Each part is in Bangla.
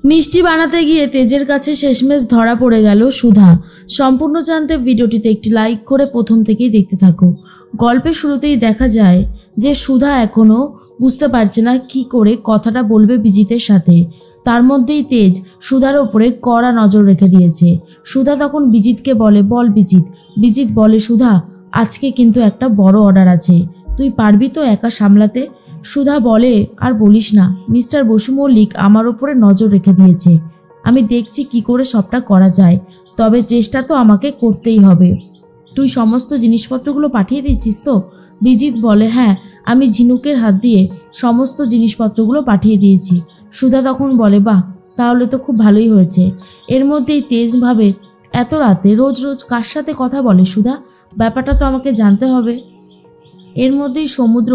মিষ্টি বানাতে গিয়ে তেজের কাছে শেষমেশ ধরা পড়ে গেল সুধা। সম্পূর্ণ জানতে ভিডিওটিতে একটি লাইক করে প্রথম থেকেই দেখতে থাকো। গল্পের শুরুতেই দেখা যায় যে সুধা এখনো বুঝতে পারছে না কি করে কথাটা বলবে বিজিতের সাথে। তার মধ্যেই তেজ সুধার ওপরে কড়া নজর রেখে দিয়েছে। সুধা তখন বিজিতকে বলে, বল বিজিত। বিজিত বলে, সুধা আজকে কিন্তু একটা বড় অর্ডার আছে, তুই পারবি তো একা সামলাতে? সুধা বলে, আর বলিস না, মিস্টার বসু মল্লিক আমার ওপরে নজর রেখে দিয়েছে। আমি দেখছি কি করে সবটা করা যায়, তবে চেষ্টা তো আমাকে করতেই হবে। তুই সমস্ত জিনিসপত্রগুলো পাঠিয়ে দিয়েছিস তো? বিজিত বলে, হ্যাঁ, আমি ঝিনুকের হাত দিয়ে সমস্ত জিনিসপত্রগুলো পাঠিয়ে দিয়েছি। সুধা তখন বলে, বাহ, তাহলে তো খুব ভালোই হয়েছে। এর মধ্যেই তেজ ভাবে, এত রাতে রোজ রোজ কার সাথে কথা বলে সুধা? ব্যাপারটা তো আমাকে জানতে হবে। এর মধ্যেই সমুদ্র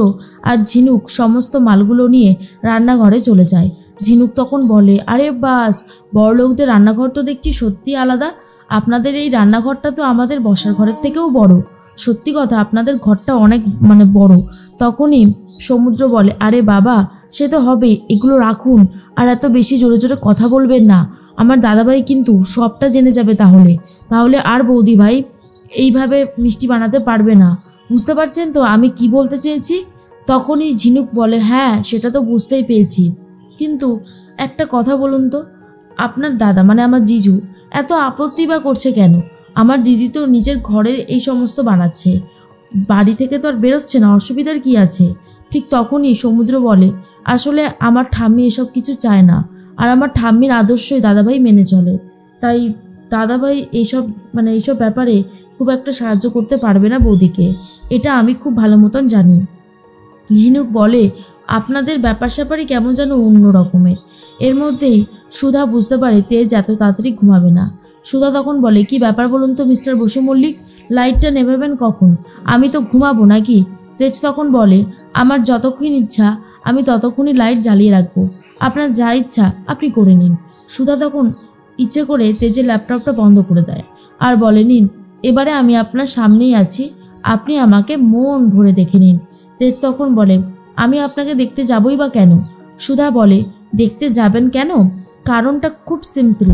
আর ঝিনুক সমস্ত মালগুলো নিয়ে রান্নাঘরে চলে যায়। ঝিনুক তখন বলে, আরে বাস, বড়লোকদের রান্নাঘর তো দেখছি সত্যি আলাদা। আপনাদের এই রান্নাঘরটা তো আমাদের বসার ঘরের থেকেও বড়। সত্যি কথা, আপনাদের ঘরটা অনেক বড়। তখনই সমুদ্র বলে, আরে বাবা, সে তো হবে, এগুলো রাখুন, আর এত বেশি জোরে জোরে কথা বলবেন না। আমার দাদাভাই কিন্তু সবটা জেনে যাবে, তাহলে আর বৌদি ভাই এইভাবে মিষ্টি বানাতে পারবে না। বুঝতে পারছেন তো আমি কি বলতে চেয়েছি? তখনই ঝিনুক বলে, হ্যাঁ, সেটা তো বুঝতেই পেরেছি, কিন্তু একটা কথা বলুন তো, আপনার দাদা মানে আমার জিজু এত আপত্তি বা করছে কেন? আমার দিদি তো নিজের ঘরে এই সমস্ত বানাচ্ছে, বাড়ি থেকে তো আর বেরোচ্ছে না, অসুবিধার কি আছে? ঠিক তখনই সমুদ্র বলে, আসলে আমার ঠাম্মি এসব কিছু চায় না, আর আমার ঠাম্মির আদর্শই দাদাভাই মেনে চলে, তাই দাদাভাই এইসব ব্যাপারে খুব একটা সাহায্য করতে পারবে না বৌদিকে, এটা আমি খুব ভালো মতন জানি। ঝিনুক বলে, আপনাদের ব্যাপার স্যাপারই কেমন যেন অন্য রকমের। এর মধ্যেই সুধা বুঝতে পারে তেজ এত তাড়াতাড়ি ঘুমাবে না। সুধা তখন বলে, কি ব্যাপার বলুন তো মিস্টার বসু মল্লিক, লাইটটা নেভাবেন কখন? আমি তো ঘুমাবো নাকি? তেজ তখন বলে, আমার যতক্ষণ ইচ্ছা আমি ততক্ষণই লাইট জ্বালিয়ে রাখবো, আপনার যা ইচ্ছা আপনি করে নিন। সুধা তখন ইচ্ছে করে তেজের ল্যাপটপটা বন্ধ করে দেয় আর বলে, নিন, এবারে আমি আপনার সামনেই আছি, আপনি আমাকে মন ভরে দেখে নিন। তেজ তখন বলে, আমি আপনাকে দেখতে যাবই বা কেন? সুধা বলে, দেখতে যাবেন কেন? কারণটা খুব সিম্পল,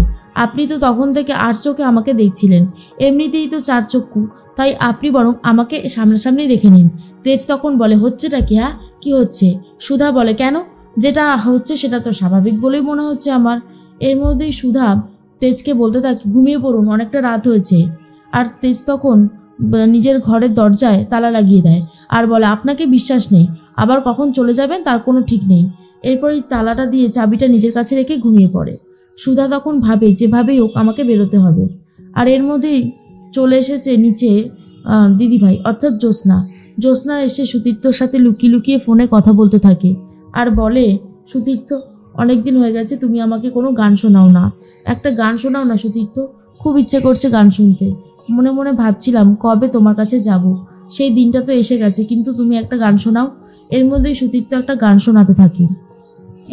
আপনি তো তখন থেকে আর চোখে আমাকে দেখছিলেন, এমনিতেই তো চার চক্ষু, তাই আপনি বরং আমাকে সামনাসামনি দেখে নিন। তেজ তখন বলে, হচ্ছেটা কি? হ্যাঁ, কি হচ্ছে? সুধা বলে, কেন, যেটা হচ্ছে সেটা তো স্বাভাবিক বলেই মনে হচ্ছে আমার। এর মধ্যেই সুধা তেজকে বলতে থাকে, ঘুমিয়ে পড়ুন, অনেকটা রাত হয়েছে। আর তেজ তখন নিজের ঘরের দরজায় তালা লাগিয়ে দেয় আর বলে, আপনাকে বিশ্বাস নেই, আবার কখন চলে যাবেন তার কোনো ঠিক নেই। এরপরই তালাটা দিয়ে চাবিটা নিজের কাছে রেখে ঘুমিয়ে পড়ে। সুধা তখন ভাবে, যেভাবেই হোক আমাকে বেরোতে হবে। আর এর মধ্যেই চলে এসেছে নিচে দিদিভাই অর্থাৎ জ্যোৎস্না এসে সুতীর্থর সাথে লুকিয়ে লুকিয়ে ফোনে কথা বলতে থাকে আর বলে, সুতীর্থ, অনেকদিন হয়ে গেছে তুমি আমাকে কোনো গান শোনাও না, একটা গান শোনাও না সুতীর্থ, খুব ইচ্ছে করছে গান শুনতে। মনে মনে ভাবছিলাম কবে তোমার কাছে যাব, সেই দিনটা তো এসে গেছে, কিন্তু তুমি একটা গান শোনাও। এর মধ্যেই সুতীর্থ একটা গান শোনাতে থাকে।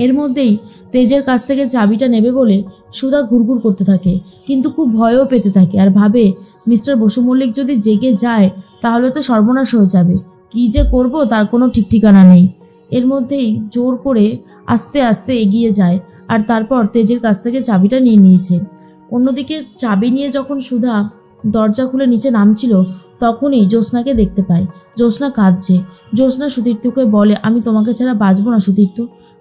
এর মধ্যেই তেজের কাছ থেকে চাবিটা নেবে বলে সুধা ঘুরঘুর করতে থাকে, কিন্তু খুব ভয়ও পেতে থাকে আর ভাবে, মিস্টার বসু মল্লিক যদি জেগে যায় তাহলে তো সর্বনাশ হয়ে যাবে, কী যে করব তার কোনো ঠিক ঠিকানা নেই। এর মধ্যেই জোর করে আস্তে আস্তে এগিয়ে যায় আর তারপর তেজের কাছ থেকে চাবিটা নিয়ে নিয়েছে। অন্যদিকে চাবি নিয়ে যখন সুধা দরজা খুলে নিচে নামছিল তখনই জ্যোৎস্নাকে দেখতে পায়। জ্যোৎস্না কাঁদছে। জ্যোৎস্না সুতীর্থকে বলে, আমি তোমাকে ছাড়া বাঁচবো না সুতীর্থ।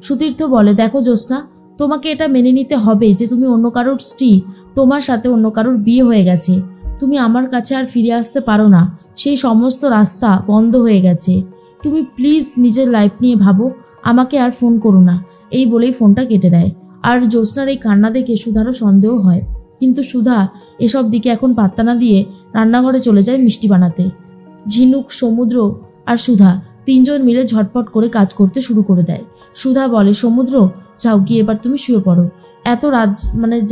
সুতীর্থ বলে, দেখো জ্যোৎস্না, তোমাকে এটা মেনে নিতে হবে যে তুমি অন্য কারোর স্ত্রী, তোমার সাথে অন্য কারোর বিয়ে হয়ে গেছে, তুমি আমার কাছে আর ফিরে আসতে পারো না, সেই সমস্ত রাস্তা বন্ধ হয়ে গেছে, তুমি প্লিজ নিজের লাইফ নিয়ে ভাবো, আমাকে আর ফোন করো না। এই বলেই ফোনটা কেটে দেয়। আর জ্যোৎস্নার এই কান্না দেখে সুধারও সন্দেহ হয়, কিন্তু সুধা এসব দিকে এখন পাত্তা না দিয়ে রান্নাঘরে চলে যায় মিষ্টি বানাতে। ঝিনুক, সমুদ্র আর সুধা তিনজন মিলে ঝটপট করে কাজ করতে শুরু করে দেয়। সুধা বলে, সমুদ্র, যাও গিয়ে এবার তুমি শুয়ে পড়ো, এত রাত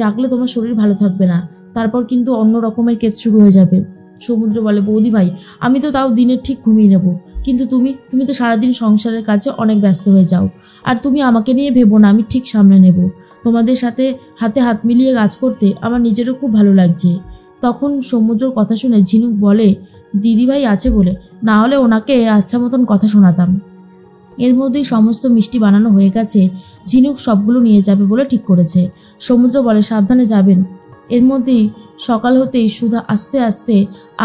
জাগলে তোমার শরীর ভালো থাকবে না, তারপর কিন্তু অন্য রকমের কেস শুরু হয়ে যাবে। সমুদ্র বলে, বৌদি ভাই, আমি তো তাও দিনের ঠিক ঘুমিয়ে নেব, কিন্তু তুমি তো সারাদিন সংসারের কাছে অনেক ব্যস্ত হয়ে যাও, আর তুমি আমাকে নিয়ে ভেবো না, আমি ঠিক সামনে নেব, তোমাদের সাথে হাতে হাত মিলিয়ে কাজ করতে আমার নিজেরও খুব ভালো লাগছে। তখন সমুদ্রর কথা শুনে ঝিনুক বলে, দিদিভাই আছে বলে, না হলে ওনাকে আচ্ছা মতন কথা শোনাতাম। এর মধ্যেই সমস্ত মিষ্টি বানানো হয়ে গেছে। ঝিনুক সবগুলো নিয়ে যাবে বলে ঠিক করেছে। সমুদ্র বলে সাবধানে যাবেন। এর মধ্যেই সকাল হতেই সুধা আস্তে আস্তে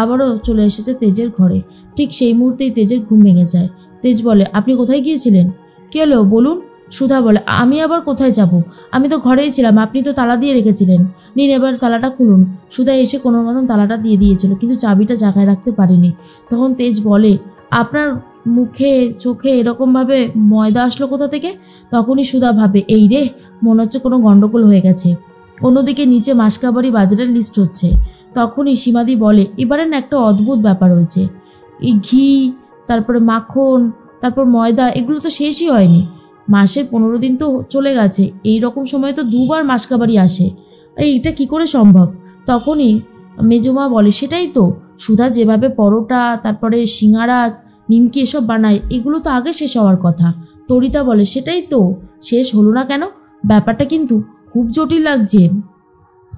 আবারও চলে এসেছে তেজের ঘরে। ঠিক সেই মুহূর্তেই তেজের ঘুম ভেঙে যায়। তেজ বলে, আপনি কোথায় গিয়েছিলেন? কী হলো বলুন? সুধা বলে, আমি আবার কোথায় যাব? আমি তো ঘরেই ছিলাম, আপনি তো তালা দিয়ে রেখেছিলেন। নিন এবার তালাটা খুলুন। সুধা এসে কোনো মতন তালাটা দিয়ে দিয়েছিল, কিন্তু চাবিটা জায়গায় রাখতে পারেনি। তখন তেজ বলে, আপনার মুখে চোখে এরকমভাবে ময়দা আসলো কোথা থেকে? তখনই সুধা ভাবে, এই রে, মনে হচ্ছে কোনো গন্ডগোল হয়ে গেছে। অন্যদিকে নিচে মাসকাবারি বাজারের লিস্ট হচ্ছে। তখনই সীমাদি বলে, এবারে না একটা অদ্ভুত ব্যাপার হয়েছে। এই ঘি, তারপরে মাখন, তারপর ময়দা, এগুলো তো শেষই হয়নি। মাসের 15 দিন তো চলে গেছে, এই রকম সময় তো 2 বার মাসকাবারি আসে। এইটা কি করে সম্ভব? তখনই মেজমা বলে, সেটাই তো, সুধা যেভাবে পরোটা, তারপরে সিঙ্গারা, নিমকি এসব বানায়, এগুলো তো আগে শেষ হওয়ার কথা। তরিতা বলে, সেটাই তো, শেষ হলো না কেন? ব্যাপারটা কিন্তু খুব জটিল লাগছে।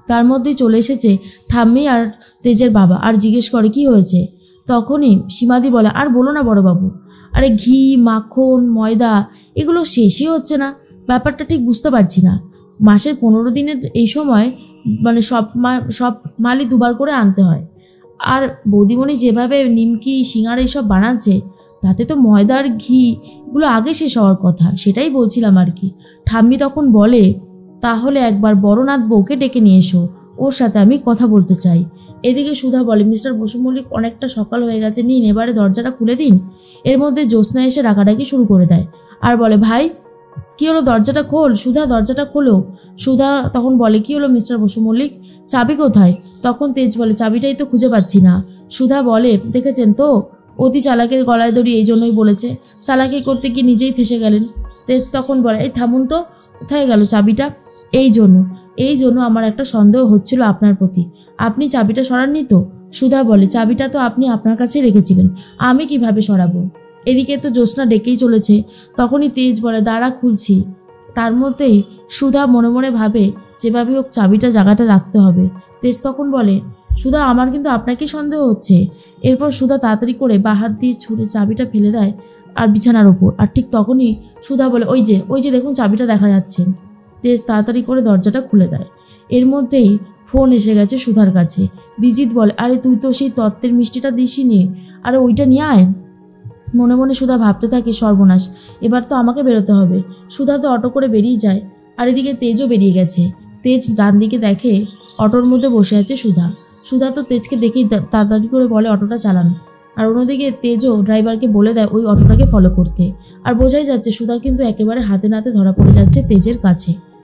তার মধ্যেই চলে এসেছে ঠাম্মি আর তেজের বাবা, আর জিজ্ঞেস করে কি হয়েছে। তখনই সীমাদি বলে, আর বলো না বড়বাবু, আরে ঘি, মাখন, ময়দা, এগুলো শেষই হচ্ছে না। ব্যাপারটা ঠিক বুঝতে পারছি না। মাসের 15 দিনের এই সময় মানে সব মালই 2 বার করে আনতে হয়। আর বৌদিমণি যেভাবে নিমকি, সিঙ্গারা এইসব বানাচ্ছে, তাতে তো ময়দা আর ঘি এগুলো আগে শেষ হওয়ার কথা। সেটাই বলছিলাম আর কি। ঠাম্মি তখন বলে, তাহলে একবার বড়নাথ বউকে ডেকে নিয়ে এসো, ওর সাথে আমি কথা বলতে চাই। এদিকে সুধা বলে, মিস্টার বসু মল্লিক, অনেকটা সকাল হয়ে গেছে, নিন এবারে দরজাটা খুলে দিন। এর মধ্যে জ্যোৎস্না এসে ডাকাডাকি শুরু করে দেয় আর বলে, ভাই কী হলো, দরজাটা খোল। সুধা দরজাটা খোলো। সুধা তখন বলে, কী হলো মিস্টার বসু মল্লিক, চাবি কোথায়? তখন তেজ বলে, চাবিটাই তো খুঁজে পাচ্ছি না। সুধা বলে, দেখেছেন তো, অতি চালাকের গলায় দড়ি, এই জন্যই বলেছে। চালাকি করতে গিয়ে নিজেই ফেসে গেলেন। তেজ তখন বলে, এই থামুন তো, কোথায় গেল চাবিটা? এই জন্য আমার একটা সন্দেহ হচ্ছিল আপনার প্রতি। আপনি চাবিটা সরাননি তো? সুধা বলে, চাবিটা তো আপনি আপনার কাছেই রেখেছিলেন, আমি কিভাবে সরাবো? এদিকে তো জ্যোৎস্না ডেকেই চলেছে। তখনই তেজ বলে, দাঁড়া, খুলছি। তার মধ্যেই সুধা মনে মনে ভাবে, যেভাবে হোক চাবিটা জায়গাটা রাখতে হবে। তেজ তখন বলে, সুধা, আমার কিন্তু আপনাকেই সন্দেহ হচ্ছে। এরপর সুধা তাড়াতাড়ি করে বাহাত দিয়ে ছুঁড়ে চাবিটা ফেলে দেয় আর বিছানার ওপর। আর ঠিক তখনই সুধা বলে, ওই যে দেখুন, চাবিটা দেখা যাচ্ছে। তেজ তাড়াতাড়ি করে দরজাটা খুলে দেয়। এর মধ্যেই ফোন এসে গেছে সুধার কাছে। বিজিত বলে, আরে তুই তো সেই তত্ত্বের মিষ্টিটা দিসনি, আরে ওইটা নিয়ে আয়। মনে মনে সুধা ভাবতে থাকে, সর্বনাশ, এবার তো আমাকে বেরোতে হবে। সুধা তো অটো করে বেরিয়ে যায়। আর এদিকে তেজও বেরিয়ে গেছে। তেজ ডান দিকে দেখে অটোর মধ্যে বসে আছে সুধা। সুধা তো তেজকে দেখেই তাড়াতাড়ি করে বলে, অটোটা চালান। আর অন্যদিকে তেজও ড্রাইভারকে বলে দেয় ওই অটোটাকে ফলো করতে। আর বোঝাই যাচ্ছে সুধা কিন্তু একেবারে হাতে নাতে ধরা পড়ে যাচ্ছে তেজের কাছে।